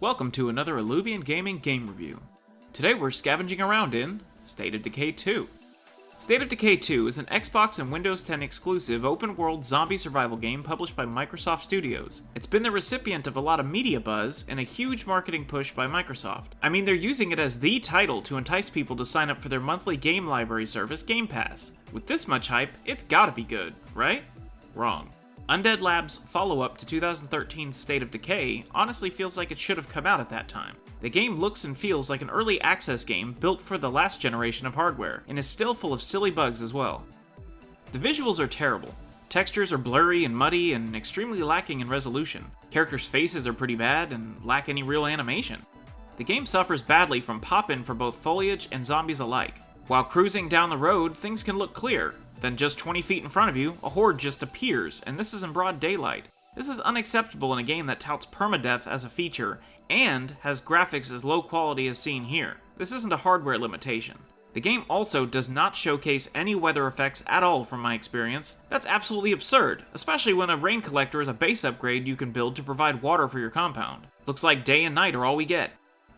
Welcome to another Aluvian Gaming game review. Today we're scavenging around in State of Decay 2. State of Decay 2 is an Xbox and Windows 10 exclusive open-world zombie survival game published by Microsoft Studios. It's been the recipient of a lot of media buzz and a huge marketing push by Microsoft. I mean, they're using it as the title to entice people to sign up for their monthly game library service, Game Pass. With this much hype, it's gotta be good, right? Wrong. Undead Labs' follow-up to 2013's State of Decay honestly feels like it should have come out at that time. The game looks and feels like an early access game built for the last generation of hardware, and is still full of silly bugs as well. The visuals are terrible. Textures are blurry and muddy and extremely lacking in resolution. Characters' faces are pretty bad and lack any real animation. The game suffers badly from pop-in for both foliage and zombies alike. While cruising down the road, things can look clear. Then just 20 feet in front of you, a horde just appears, and this is in broad daylight. This is unacceptable in a game that touts permadeath as a feature, and has graphics as low quality as seen here. This isn't a hardware limitation. The game also does not showcase any weather effects at all from my experience. That's absolutely absurd, especially when a rain collector is a base upgrade you can build to provide water for your compound. Looks like day and night are all we get.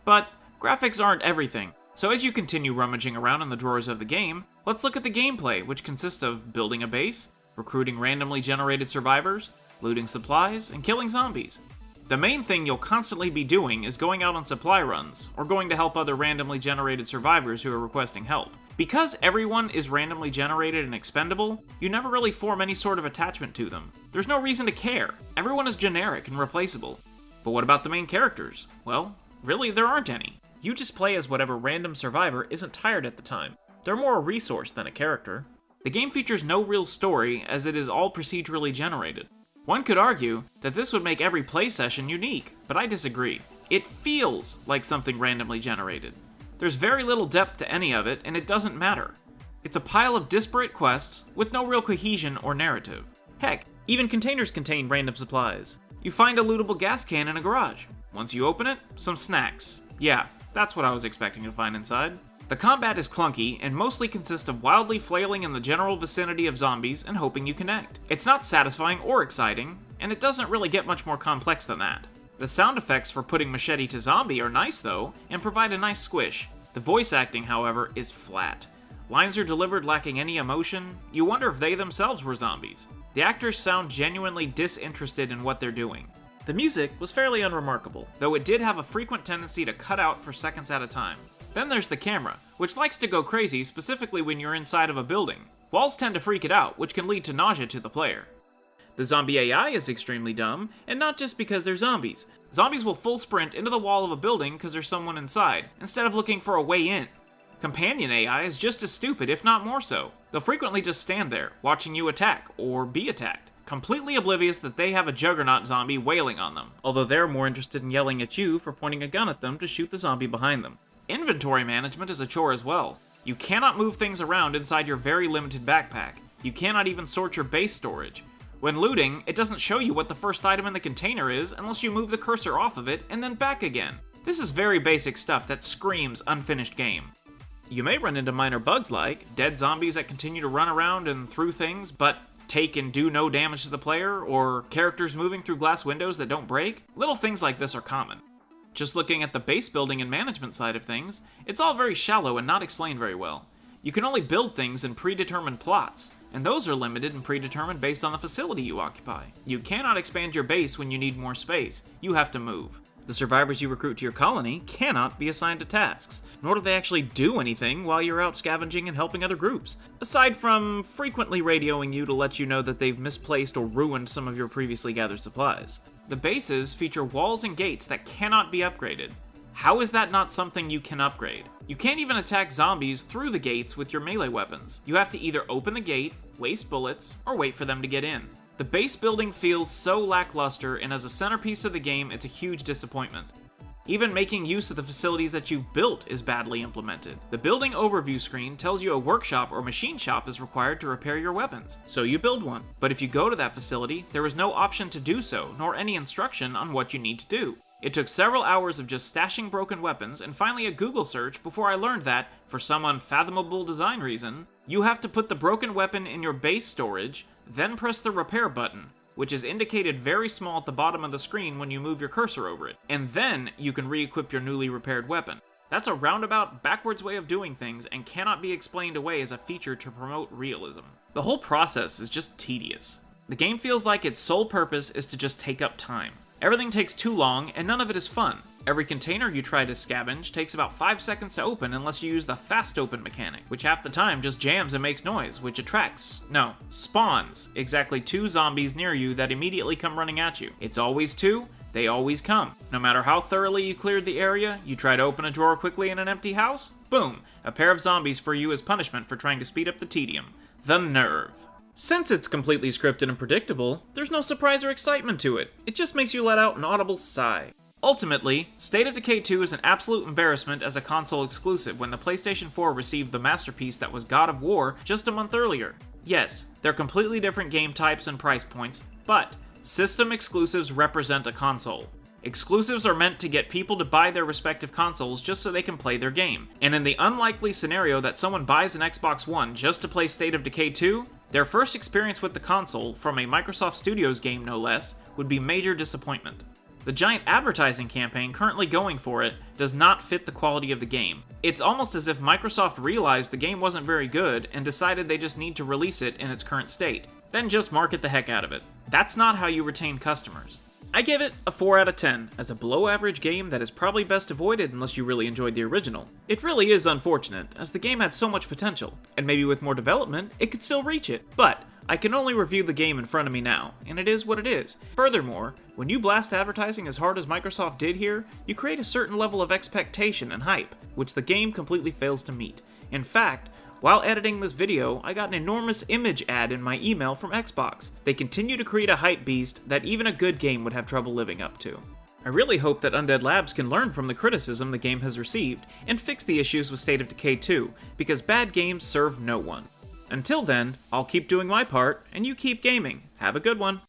But graphics aren't everything. So as you continue rummaging around in the drawers of the game, let's look at the gameplay, which consists of building a base, recruiting randomly generated survivors, looting supplies, and killing zombies. The main thing you'll constantly be doing is going out on supply runs, or going to help other randomly generated survivors who are requesting help. Because everyone is randomly generated and expendable, you never really form any sort of attachment to them. There's no reason to care. Everyone is generic and replaceable. But what about the main characters? Well, really there aren't any. You just play as whatever random survivor isn't tired at the time. They're more a resource than a character. The game features no real story, as it is all procedurally generated. One could argue that this would make every play session unique, but I disagree. It feels like something randomly generated. There's very little depth to any of it, and it doesn't matter. It's a pile of disparate quests with no real cohesion or narrative. Heck, even containers contain random supplies. You find a lootable gas can in a garage. Once you open it, some snacks. Yeah, that's what I was expecting to find inside. The combat is clunky and mostly consists of wildly flailing in the general vicinity of zombies and hoping you connect. It's not satisfying or exciting, and it doesn't really get much more complex than that. The sound effects for putting machete to zombie are nice though, and provide a nice squish. The voice acting, however, is flat. Lines are delivered lacking any emotion. You wonder if they themselves were zombies. The actors sound genuinely disinterested in what they're doing. The music was fairly unremarkable, though it did have a frequent tendency to cut out for seconds at a time. Then there's the camera, which likes to go crazy specifically when you're inside of a building. Walls tend to freak it out, which can lead to nausea to the player. The zombie AI is extremely dumb, and not just because they're zombies. Zombies will full sprint into the wall of a building because there's someone inside, instead of looking for a way in. Companion AI is just as stupid, if not more so. They'll frequently just stand there, watching you attack, or be attacked, completely oblivious that they have a juggernaut zombie wailing on them, although they're more interested in yelling at you for pointing a gun at them to shoot the zombie behind them. Inventory management is a chore as well. You cannot move things around inside your very limited backpack. You cannot even sort your base storage. When looting, it doesn't show you what the first item in the container is unless you move the cursor off of it and then back again. This is very basic stuff that screams unfinished game. You may run into minor bugs like dead zombies that continue to run around and through things, but take and do no damage to the player, or characters moving through glass windows that don't break. Little things like this are common. Just looking at the base building and management side of things, it's all very shallow and not explained very well. You can only build things in predetermined plots, and those are limited and predetermined based on the facility you occupy. You cannot expand your base when you need more space. You have to move. The survivors you recruit to your colony cannot be assigned to tasks, nor do they actually do anything while you're out scavenging and helping other groups, aside from frequently radioing you to let you know that they've misplaced or ruined some of your previously gathered supplies. The bases feature walls and gates that cannot be upgraded. How is that not something you can upgrade? You can't even attack zombies through the gates with your melee weapons. You have to either open the gate, waste bullets, or wait for them to get in. The base building feels so lackluster, and as a centerpiece of the game, it's a huge disappointment. Even making use of the facilities that you've built is badly implemented. The building overview screen tells you a workshop or machine shop is required to repair your weapons, so you build one. But if you go to that facility, there is no option to do so, nor any instruction on what you need to do. It took several hours of just stashing broken weapons and finally a Google search before I learned that, for some unfathomable design reason, you have to put the broken weapon in your base storage, then press the repair button. which is indicated very small at the bottom of the screen when you move your cursor over it, and then you can re-equip your newly repaired weapon. That's a roundabout, backwards way of doing things and cannot be explained away as a feature to promote realism. The whole process is just tedious. The game feels like its sole purpose is to just take up time. Everything takes too long, and none of it is fun. Every container you try to scavenge takes about 5 seconds to open unless you use the fast open mechanic, which half the time just jams and makes noise, which spawns exactly 2 zombies near you that immediately come running at you. It's always 2, they always come. No matter how thoroughly you cleared the area, you try to open a drawer quickly in an empty house, boom, a pair of zombies for you as punishment for trying to speed up the tedium. The nerve. Since it's completely scripted and predictable, there's no surprise or excitement to it. It just makes you let out an audible sigh. Ultimately, State of Decay 2 is an absolute embarrassment as a console exclusive when the PlayStation 4 received the masterpiece that was God of War just a month earlier. Yes, they're completely different game types and price points, but system exclusives represent a console. Exclusives are meant to get people to buy their respective consoles just so they can play their game. And in the unlikely scenario that someone buys an Xbox One just to play State of Decay 2, their first experience with the console, from a Microsoft Studios game no less, would be major disappointment. The giant advertising campaign currently going for it does not fit the quality of the game. It's almost as if Microsoft realized the game wasn't very good and decided they just need to release it in its current state. Then just market the heck out of it. That's not how you retain customers. I give it a 4 out of 10, as a below-average game that is probably best avoided unless you really enjoyed the original. It really is unfortunate, as the game had so much potential, and maybe with more development, it could still reach it. But I can only review the game in front of me now, and it is what it is. Furthermore, when you blast advertising as hard as Microsoft did here, you create a certain level of expectation and hype, which the game completely fails to meet. In fact, while editing this video, I got an enormous image ad in my email from Xbox. They continue to create a hype beast that even a good game would have trouble living up to. I really hope that Undead Labs can learn from the criticism the game has received and fix the issues with State of Decay 2, because bad games serve no one. Until then, I'll keep doing my part, and you keep gaming. Have a good one.